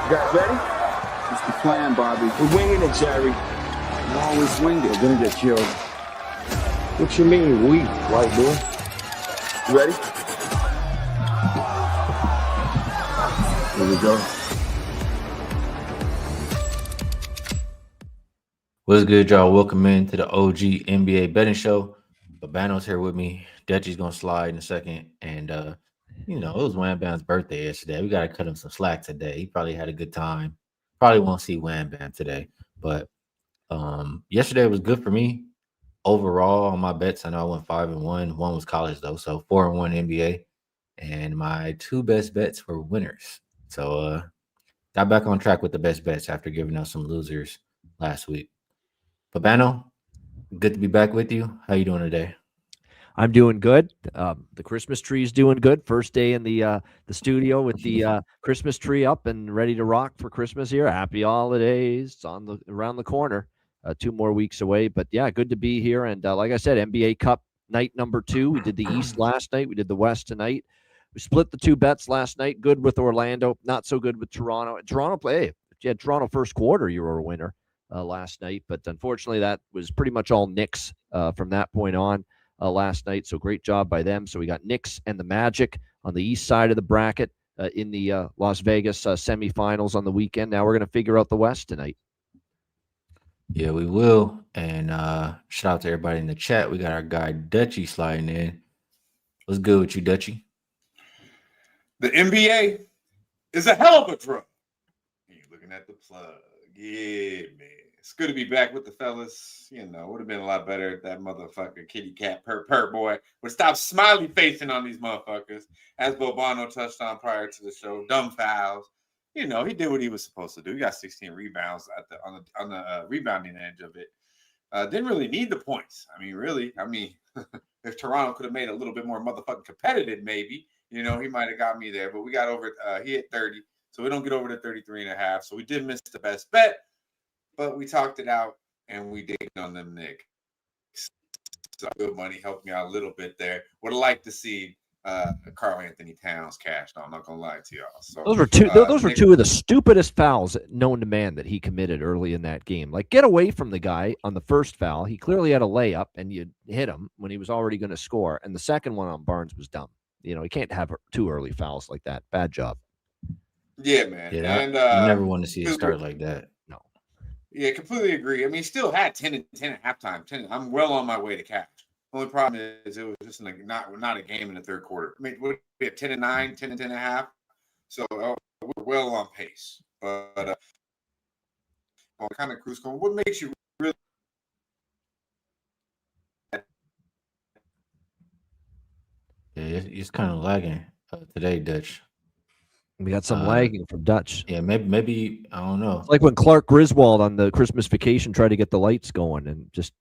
You guys ready? What's the plan, Bobby? We're winging it, Jerry. You always winged it. We're gonna get killed. What you mean, we, white boy? You ready? Here we go. What's good, y'all? Welcome in to the OG NBA betting show. Babano's here with me. Dutchy's gonna slide in a second, and it was Wham Bam's birthday yesterday. We gotta cut him some slack today. He probably had a good time. Probably won't see Wham Bam today, but yesterday was good for me overall on my bets. I know I went 5-1. One was college though, so 4-1 NBA, and my two best bets were winners. So got back on track with the best bets after giving us some losers last week. Babano, good to be back with you. How you doing today? I'm doing good. The Christmas tree is doing good. First day in the studio with the Christmas tree up and ready to rock for Christmas here. Happy holidays! It's around the corner. 2 more weeks away, but yeah, good to be here. And like I said, NBA Cup night number 2. We did the East last night. We did the West tonight. We split the 2 bets last night. Good with Orlando, not so good with Toronto. If you had Toronto first quarter, you were a winner last night, but unfortunately that was pretty much all Knicks from that point on last night. So great job by them. So we got Knicks and the Magic on the east side of the bracket in the Las Vegas semifinals on the weekend. Now we're going to figure out the West tonight. Yeah, we will. And shout out to everybody in the chat. We got our guy Dutchy sliding in. What's good with you, Dutchy? The NBA is a hell of a drug. You're looking at the plug. Yeah, man. It's good to be back with the fellas. Would have been a lot better if that motherfucker kitty cat purr boy would stop smiley facing on these motherfuckers. As Bobano touched on prior to the show, dumb fouls. He did what he was supposed to do. He got 16 rebounds on the rebounding edge of it. Didn't really need the points. Really. If Toronto could have made it a little bit more motherfucking competitive, maybe, he might have got me there. But we got over. He hit 30. So we don't get over to 33.5. So we did miss the best bet, but we talked it out and we did on them, Nick. So good money helped me out a little bit there. Would have liked to see Karl Anthony Towns cashed. I'm not gonna lie to y'all. So those were two of the stupidest fouls known to man that he committed early in that game. Like, get away from the guy on the first foul. He clearly had a layup and you hit him when he was already going to score. And the second one on Barnes was dumb. He can't have 2 early fouls like that. Bad job. Yeah, man. Yeah, and you never want to see it start like that. No. Yeah, completely agree. He still had 10 and 10 at halftime. 10. I'm well on my way to catch. Only problem is it was just not a game in the third quarter. We have 10 and 9, 10 and 10 and a half. So we're well on pace. But kind of cruise going. What makes you really? Yeah, it's kind of lagging today, Dutch. We got some lagging from Dutch. Yeah, maybe I don't know. It's like when Clark Griswold on the Christmas Vacation tried to get the lights going and just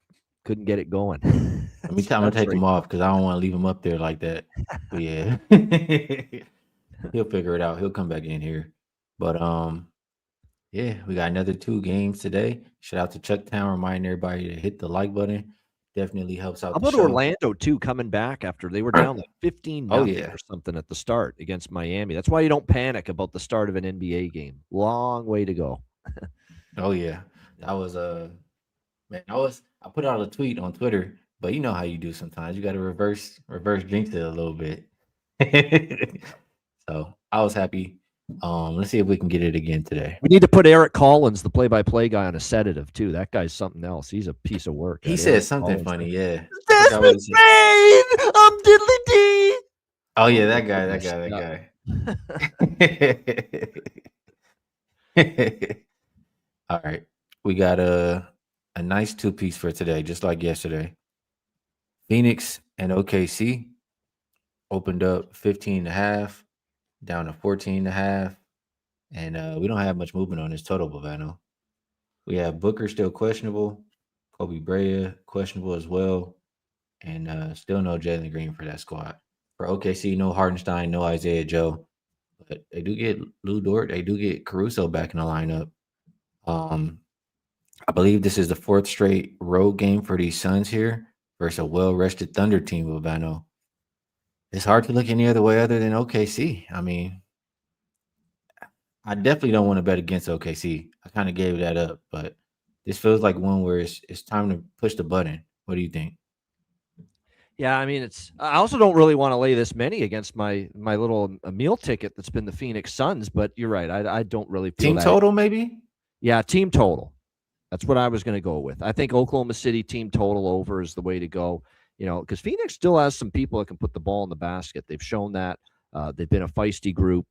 couldn't get it going. I'm gonna take him off because I don't want to leave him up there like that. But yeah, he'll figure it out. He'll come back in here. But yeah, we got another 2 games today. Shout out to Chucktown, reminding everybody to hit the like button. Definitely helps out. How about Orlando too, coming back after they were down like 15 or something at the start against Miami? That's why you don't panic about the start of an NBA game. Long way to go. Oh yeah, that was man. I put out a tweet on Twitter, but you know how you do sometimes. You got to reverse jinx it a little bit. So I was happy. Let's see if we can get it again today. We need to put Eric Collins, the play-by-play guy, on a sedative too. That guy's something else. He's a piece of work. He said something funny, yeah. Desmond Bain, I'm Diddly D. Oh yeah, that guy. All right, we got a nice 2-piece for today, just like yesterday. Phoenix and OKC opened up 15.5. Down to 14.5, and we don't have much movement on this total, Bovano. We have Booker still questionable, Kobe Bryant questionable as well, and still no Jalen Green for that squad. For OKC, no Hardenstein, no Isaiah Joe, but they do get Lou Dort, they do get Caruso back in the lineup. I believe this is the 4th straight road game for these Suns here versus a well-rested Thunder team, Bovano. It's hard to look any other way other than OKC. I definitely don't want to bet against OKC. I kind of gave that up, but this feels like one where it's time to push the button. What do you think? Yeah, I mean, I also don't really want to lay this many against my little meal ticket that's been the Phoenix Suns, but you're right. I don't really feel Team that. total, maybe? Yeah, team total. That's what I was going to go with. I think Oklahoma City team total over is the way to go. Because Phoenix still has some people that can put the ball in the basket. They've shown that. They've been a feisty group.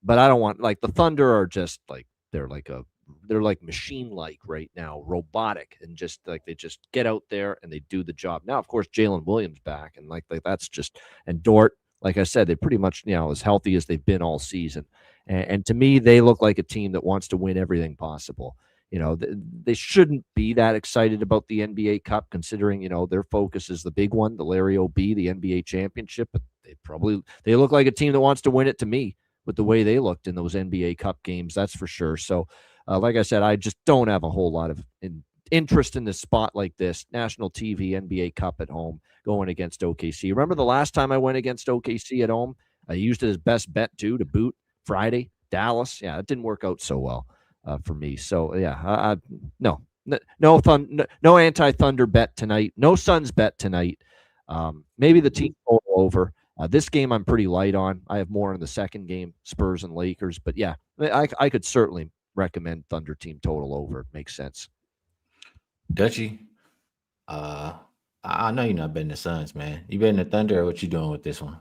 But I don't want, like, the Thunder are just like they're like machine-like right now, robotic, and just like they just get out there and they do the job. Now, of course, Jalen Williams back, and like that's just, and Dort, like I said, they pretty much as healthy as they've been all season. And to me, they look like a team that wants to win everything possible. They shouldn't be that excited about the NBA Cup, considering their focus is the big one, the Larry O.B., the NBA championship. But they look like a team that wants to win it, to me, with the way they looked in those NBA Cup games. That's for sure. So, like I said, I just don't have a whole lot of interest in this spot like this. National TV, NBA Cup at home, going against OKC. Remember the last time I went against OKC at home? I used it as best bet too, to boot Friday, Dallas. Yeah, it didn't work out so well for me. So yeah, no anti-Thunder bet tonight. No Suns bet tonight. Maybe the team total over. This game I'm pretty light on. I have more in the second game, Spurs and Lakers. But yeah, I could certainly recommend Thunder team total over. It makes sense. Dutchy, I know you're not betting the Suns, man. You betting the Thunder, or what you doing with this one?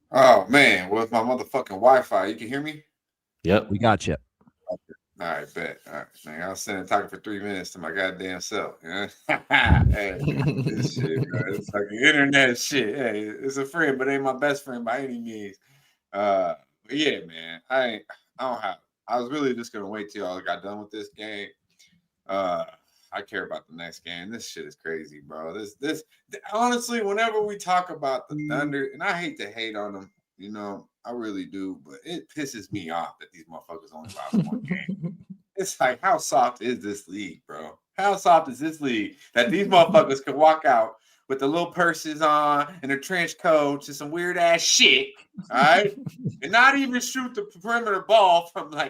Oh man, with my motherfucking Wi-Fi, you can hear me? Yep, we got you. Okay. All right, bet. All right, man. I was sitting talking for 3 minutes to my goddamn self. Hey, this shit, bro. It's like internet shit. Hey, it's a friend, but ain't my best friend by any means. But yeah, man. I don't have. I was really just gonna wait till y'all got done with this game. I care about the next game. This shit is crazy, bro. This honestly, whenever we talk about the Thunder, and I hate to hate on them, I really do, but it pisses me off that these motherfuckers only lost one game. It's like, how soft is this league, bro? How soft is this league that these motherfuckers could walk out with the little purses on and their trench coats and some weird ass shit, all right? And not even shoot the perimeter ball from all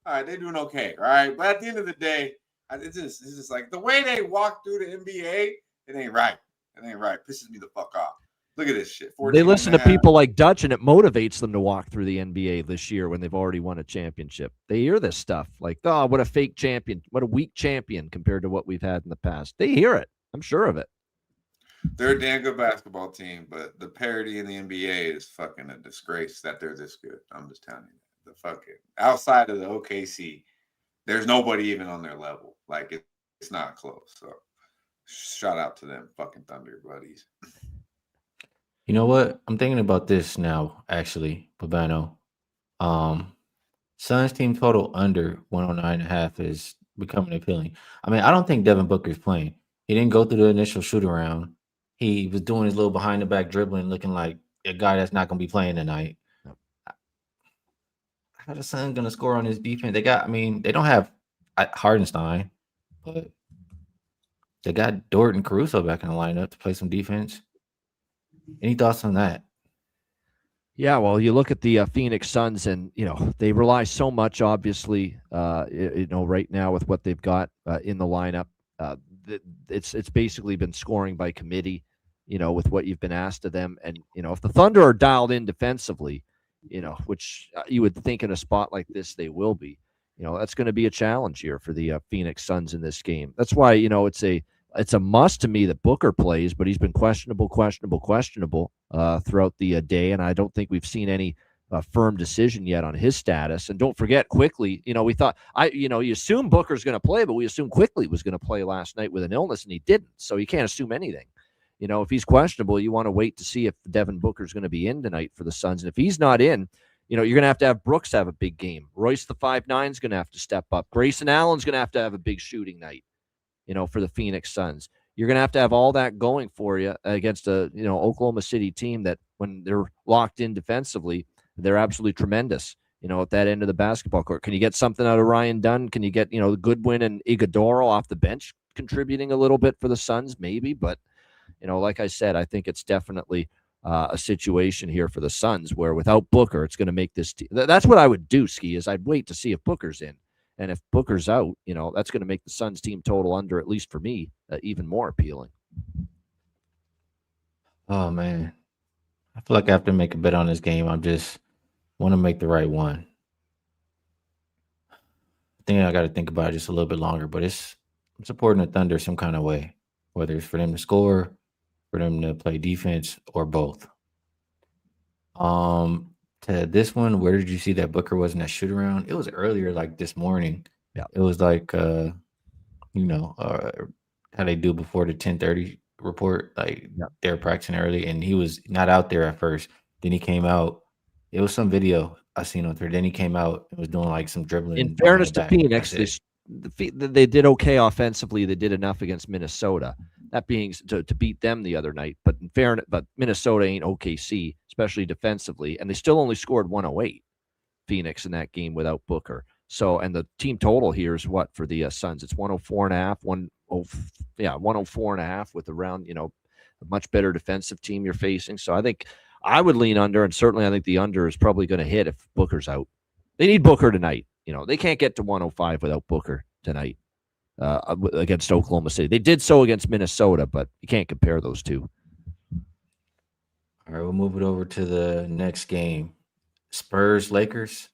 right, they're doing okay, all right? But at the end of the day, it's just like the way they walk through the NBA, it ain't right. It ain't right. It pisses me the fuck off. Look at this shit. They listen to people like Dutch, and it motivates them to walk through the NBA this year when they've already won a championship. They hear this stuff like, oh, what a fake champion, what a weak champion compared to what we've had in the past. They hear it. I'm sure of it. They're a damn good basketball team, but the parity in the NBA is fucking a disgrace that they're this good. I'm just telling you. The fucking outside of the OKC, there's nobody even on their level. Like it's not close. So shout out to them fucking Thunder buddies. You know what? I'm thinking about this now, actually, Babano. Suns team total under 109.5 is becoming appealing. I mean, I don't think Devin Booker's playing. He didn't go through the initial shoot around. He was doing his little behind the back dribbling, looking like a guy that's not going to be playing tonight. How the Suns going to score on his defense? They don't have Hardenstein, but they got Dort and Caruso back in the lineup to play some defense. Any thoughts on that? Yeah, well, you look at the Phoenix Suns, and they rely so much, obviously, right now with what they've got in the lineup. It's basically been scoring by committee, with what you've been asked of them. And if the Thunder are dialed in defensively, which you would think in a spot like this they will be, that's going to be a challenge here for the Phoenix Suns in this game. That's why it's a must to me that Booker plays, but he's been questionable throughout the day, and I don't think we've seen any firm decision yet on his status. And don't forget, Quickly, we thought you assume Booker's going to play, but we assumed Quickly was going to play last night with an illness, and he didn't. So you can't assume anything. If he's questionable, you want to wait to see if Devin Booker's going to be in tonight for the Suns. And if he's not in, you're going to have Brooks have a big game. Royce the 5'9" is going to have to step up. Grayson Allen's going to have a big shooting night. For the Phoenix Suns. You're going to have all that going for you against a, Oklahoma City team that when they're locked in defensively, they're absolutely tremendous, at that end of the basketball court. Can you get something out of Ryan Dunn? Can you get, Goodwin and Iguodala off the bench contributing a little bit for the Suns? Maybe, but, like I said, I think it's definitely a situation here for the Suns where without Booker, it's going to make this. That's what I would do, Skee, is I'd wait to see if Booker's in. And if Booker's out, that's going to make the Suns team total under, at least for me, even more appealing. Oh man, I feel like I have to make a bet on this game. I just want to make the right one. I think I got to think about it just a little bit longer, but I'm supporting the Thunder some kind of way, whether it's for them to score, for them to play defense, or both. To this one, where did you see that Booker was in that shoot around? It was earlier, like this morning. Yeah. It was like how they do before the 10:30 report. Like they were practicing early, and he was not out there at first. Then he came out. It was some video I seen on Twitter. Then he came out and was doing like some dribbling. In fairness to Phoenix, they did okay offensively. They did enough against Minnesota. That being to beat them the other night, but in fairness, but Minnesota ain't OKC, especially defensively, and they still only scored 108. Phoenix in that game without Booker. So, and the team total here is what for the Suns? It's 104.5, 104.5 with around a much better defensive team you're facing. So I think I would lean under, and certainly I think the under is probably going to hit if Booker's out. They need Booker tonight. They can't get to 105 without Booker tonight. Against Oklahoma City. They did so against Minnesota, but you can't compare those two. All right, we'll move it over to the next game. Spurs Lakers.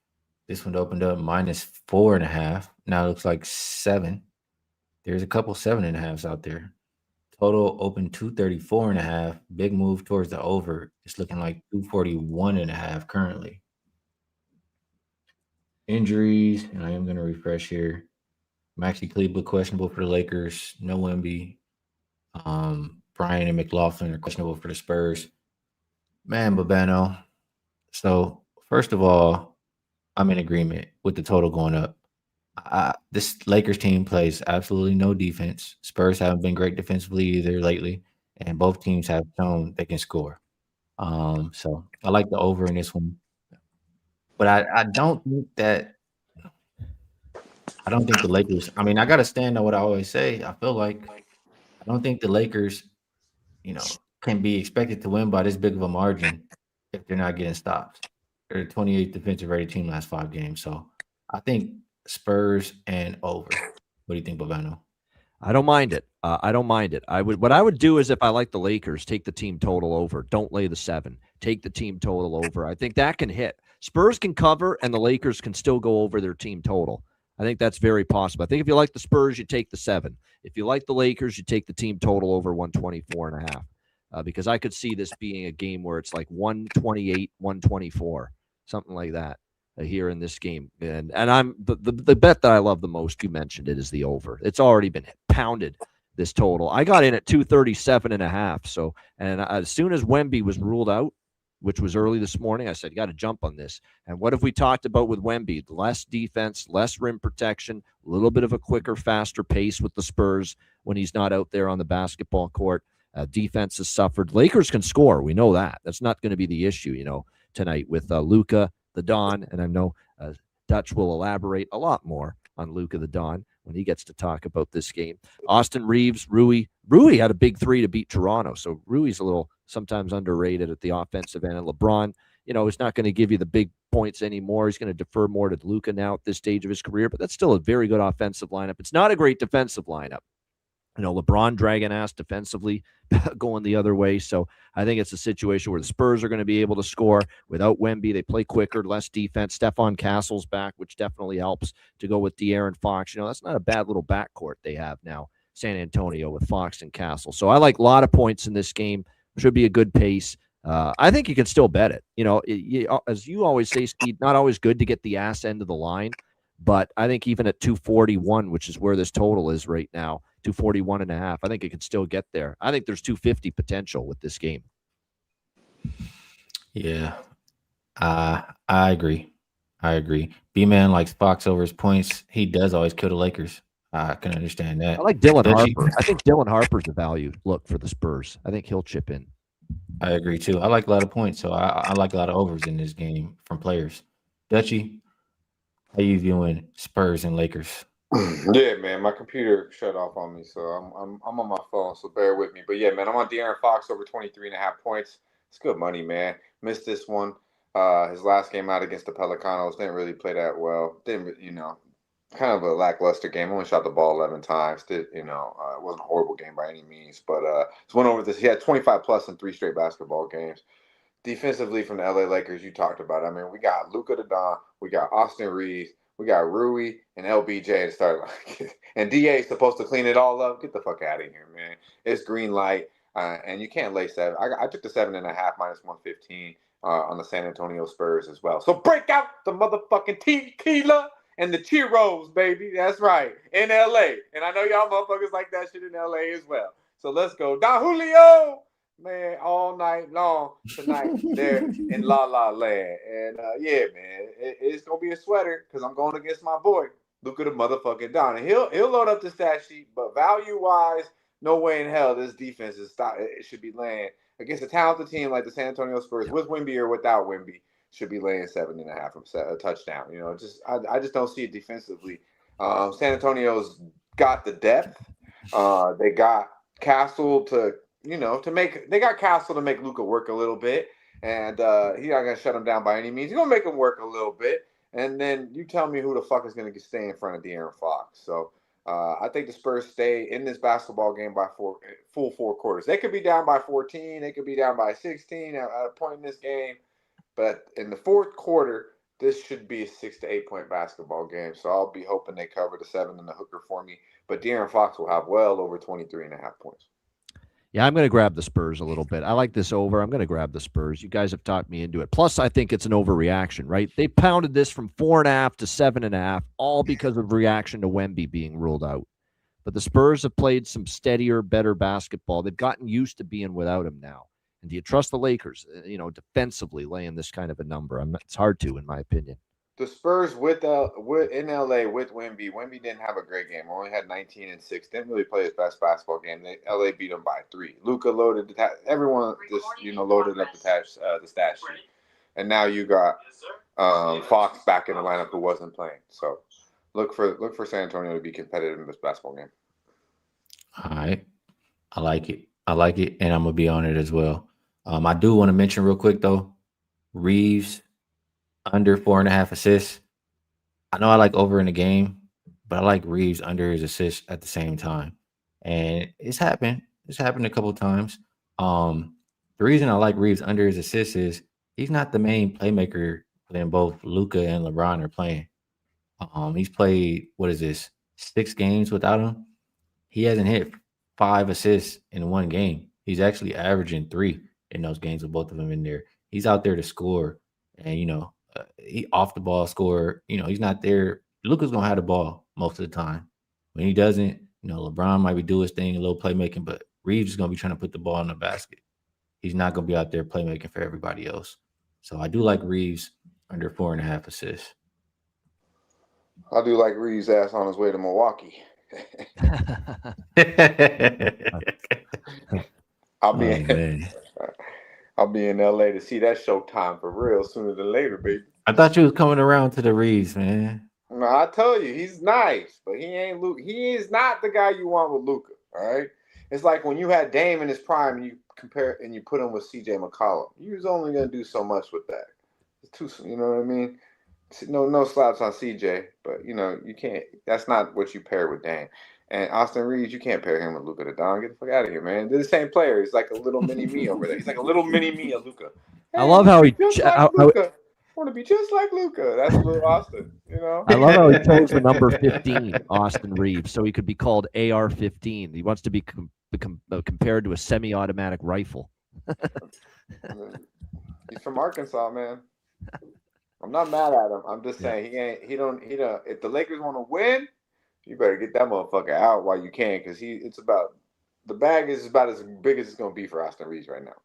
This one opened up -4.5. Now it looks like 7. There's a couple 7.5s out there. Total open 234.5. Big move towards the over. It's looking like 241.5 currently. Injuries, and I am going to refresh here. Maxi Kleber questionable for the Lakers. No Wemby. Brian and McLaughlin are questionable for the Spurs. Man, Babano. So, first of all, I'm in agreement with the total going up. This Lakers team plays absolutely no defense. Spurs haven't been great defensively either lately, and both teams have shown they can score. So, I like the over in this one. But I don't think that I don't think the Lakers. I mean, I got to stand on what I always say. I feel like I don't think the Lakers, can be expected to win by this big of a margin if they're not getting stops. They're the 28th defensive rated team last 5 games. So I think Spurs and over. What do you think, Bovano? I don't mind it. What I would do is if I like the Lakers, take the team total over. Don't lay the 7. Take the team total over. I think that can hit. Spurs can cover, and the Lakers can still go over their team total. I think that's very possible. I think if you like the Spurs, you take the 7. If you like the Lakers, you take the team total over 124.5. Because I could see this being a game where it's like 128, 124, something like that here in this game. And I'm the bet that I love the most, you mentioned it, is the over. It's already been pounded, this total. I got in at 237.5. So, and as soon as Wemby was ruled out, which was early this morning, I said, you got to jump on this. And what have we talked about with Wemby? Less defense, less rim protection, a little bit of a quicker, faster pace with the Spurs when he's not out there on the basketball court. Defense has suffered. Lakers can score. We know that. That's not going to be the issue, tonight with Luka, the Don. And I know Dutch will elaborate a lot more on Luka, the Don, when he gets to talk about this game. Austin Reeves, Rui had a big 3 to beat Toronto. So Rui's a little sometimes underrated at the offensive end. And LeBron, is not going to give you the big points anymore. He's going to defer more to Luka now at this stage of his career, but that's still a very good offensive lineup. It's not a great defensive lineup. LeBron dragging ass defensively, going the other way. So I think it's a situation where the Spurs are going to be able to score without Wemby. They play quicker, less defense. Stephon Castle's back, which definitely helps to go with De'Aaron Fox. That's not a bad little backcourt they have now, San Antonio, with Fox and Castle. So I like a lot of points in this game. Should be a good pace. I think you can still bet it. As you always say, Steve, not always good to get the ass end of the line. But I think even at 241, which is where this total is right now, 241.5, I think it can still get there. I think there's 250 potential with this game. Yeah, I agree. B-Man likes Fox over his points. He does always kill the Lakers. I can understand that. I like Dylan Harper. I think Dylan Harper's a value look for the Spurs. I think he'll chip in. I agree, too. I like a lot of points, so I like a lot of overs in this game from players. Dutchie, how you viewing Spurs and Lakers? Yeah, man, my computer shut off on me, so I'm on my phone, so bear with me. But yeah, man, I'm on De'Aaron Fox over 23.5 points. It's good money, man. Missed this one. His last game out against the Pelicanos didn't really play that well. Didn't, kind of a lackluster game. Only shot the ball 11 times. It wasn't a horrible game by any means, but just went over this. He had 25 plus in 3 straight basketball games. Defensively from the LA Lakers, you talked about. I mean, we got Luka the Don, we got Austin Reeves, we got Rui and LBJ to start. And DA is supposed to clean it all up. Get the fuck out of here, man. It's green light, and you can't lay 7. I took the 7.5 minus 115 on the San Antonio Spurs as well. So break out the motherfucking tequila and the churros, baby. That's right, in LA. And I know y'all motherfuckers like that shit in LA as well. So let's go. Don Julio! Man, all night long tonight there in La La Land. And yeah, man, it's gonna be a sweater because I'm going against my boy, Luka the motherfucking Don. And he'll load up the stat sheet, but value-wise, no way in hell this defense it should be laying against a talented team like the San Antonio Spurs, with Wemby or without Wemby, should be laying 7.5 a touchdown. I just don't see it defensively. San Antonio's got the depth. They got Castle they got Castle to make Luka work a little bit, and he's not gonna shut him down by any means. He's gonna make him work a little bit, and then you tell me who the fuck is gonna stay in front of De'Aaron Fox. So I think the Spurs stay in this basketball game by full 4 quarters. They could be down by 14, they could be down by 16 at a point in this game, but in the 4th quarter, this should be a 6 to 8 point basketball game. So I'll be hoping they cover the 7 in the hooker for me, but De'Aaron Fox will have well over 23.5 points. Yeah, I'm going to grab the Spurs a little bit. I like this over. I'm going to grab the Spurs. You guys have talked me into it. Plus, I think it's an overreaction, right? They pounded this from 4.5 to 7.5, all because of reaction to Wemby being ruled out. But the Spurs have played some steadier, better basketball. They've gotten used to being without him now. And do you trust the Lakers, defensively laying this kind of a number? It's hard to, in my opinion. The Spurs in LA with Wemby. Wemby didn't have a great game. Only had 19 and 6. Didn't really play his best basketball game. LA beat him by 3. Luka loaded everyone just loaded up the stat sheet. And now you got Fox back in the lineup who wasn't playing. So look for San Antonio to be competitive in this basketball game. All right, I like it, and I'm gonna be on it as well. I do want to mention real quick though, Reeves under 4.5 assists. I know I like over in the game, but I like Reeves under his assists at the same time. And it's happened. It's happened a couple of times. The reason I like Reeves under his assists is he's not the main playmaker when both Luka and LeBron are playing. He's played, 6 games without him. He hasn't hit 5 assists in one game. He's actually averaging 3 in those games with both of them in there. He's out there to score, and he off the ball score. He's not there. Luka's gonna have the ball most of the time. When he doesn't, LeBron might be doing his thing, a little playmaking, but Reeves is gonna be trying to put the ball in the basket. He's not gonna be out there playmaking for everybody else. So I do like Reeves under 4.5 assists. I do like Reeves' ass on his way to Milwaukee. I'll be in LA to see that Showtime for real sooner than later, baby. I thought you was coming around to the Reeves, man. No, I told you he's nice, but he ain't Luka. He is not the guy you want with Luka. All right, it's like when you had Dame in his prime and you compare and you put him with CJ McCollum. You was only gonna do so much with that. It's too, you know what I mean? No slaps on CJ, but you can't. That's not what you pair with Dame. And Austin Reeves, you can't pair him with Luka the Don. Get the fuck out of here, man. They're the same player. He's like a little mini me over there. He's like a little mini me of Luka. Hey, I love how he. I want to be just like Luka. That's a little Austin, I love how he chose the number 15, Austin Reeves, so he could be called AR-15. He wants to be compared to a semi-automatic rifle. He's from Arkansas, man. I'm not mad at him. I'm just saying he don't. If the Lakers want to win, you better get that motherfucker out while you can, because the bag is about as big as it's gonna be for Austin Reeves right now.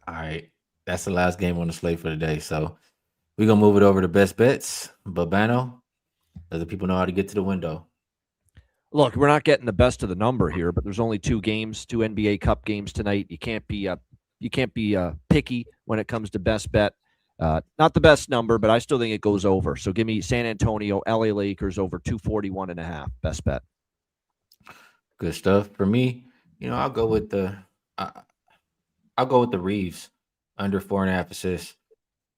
All right, that's the last game on the slate for the day. So we're gonna move it over to best bets. Babano, let the people know how to get to the window. Look, we're not getting the best of the number here, but there's only 2 NBA Cup games tonight. You can't be picky when it comes to best bet. Not the best number, but I still think it goes over. So give me San Antonio, LA Lakers over 241.5. Best bet. Good stuff. For me, I'll go with I'll go with the Reeves under 4.5 assists.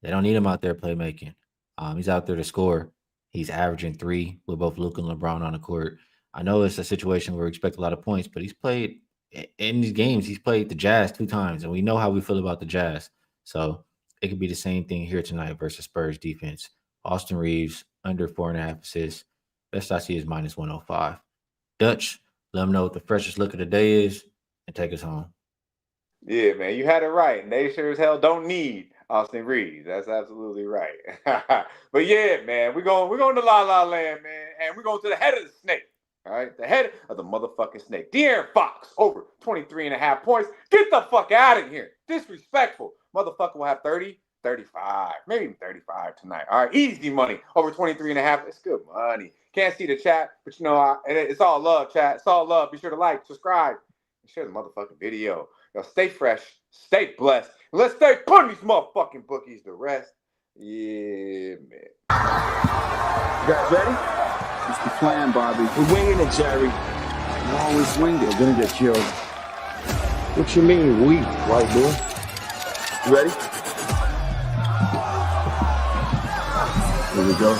They don't need him out there playmaking. He's out there to score. He's averaging 3 with both Luke and LeBron on the court. I know it's a situation where we expect a lot of points, but he's played in these games. He's played the Jazz 2 times, and we know how we feel about the Jazz. So it could be the same thing here tonight versus Spurs defense. Austin Reeves under 4.5 assists. Best I see is -105. Dutch, let them know what the freshest look of the day is and take us home. Yeah, man, you had it right. And they sure as hell don't need Austin Reeves. That's absolutely right. But yeah, man, we're going to La La Land, man, and we're going to the head of the snake. All right, the head of the motherfucking snake. De'Aaron Fox, over 23.5 points. Get the fuck out of here. Disrespectful. Motherfucker will have 30, 35, maybe even 35 tonight. All right, easy money. Over 23.5. It's good money. Can't see the chat, but you know, it's all love, chat. It's all love. Be sure to like, subscribe, and share the motherfucking video. Y'all stay fresh, stay blessed, and let's stay putting these motherfucking bookies to rest. Yeah, man. You guys ready? It's the plan, Bobby. We're winging it, Jerry. You always winged it. We're gonna get killed. What you mean, we, white boy? You ready? Here we go.